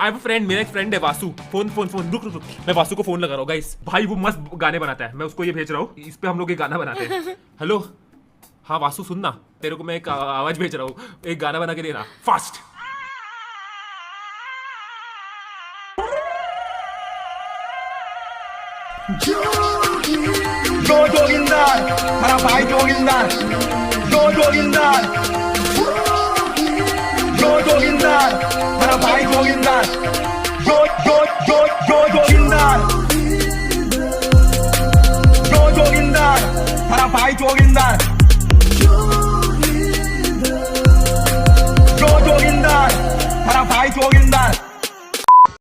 I have a friend, मेरा एक friend है वासु। फोन फोन फोन, रुक रुक रुक, मैं वासु को फोन लगा रहा हूँ गाइस। भाई वो मस्त गाने बनाता है, मैं उसको ये भेज रहा हूँ, इस पे हम लोग एक गाना बनाते हैं। हेलो, हाँ वासु सुन ना, तेरे को मैं एक आवाज भेज रहा हूँ, एक गाना बना के देना fast. Yo jogindan, para pai jogindan. Yo jogindan. Yo jogindan, para pai jogindan. Yo jogindan. Yo jogindan, para pai jogindan. Yo jogindan, para pai jogindan.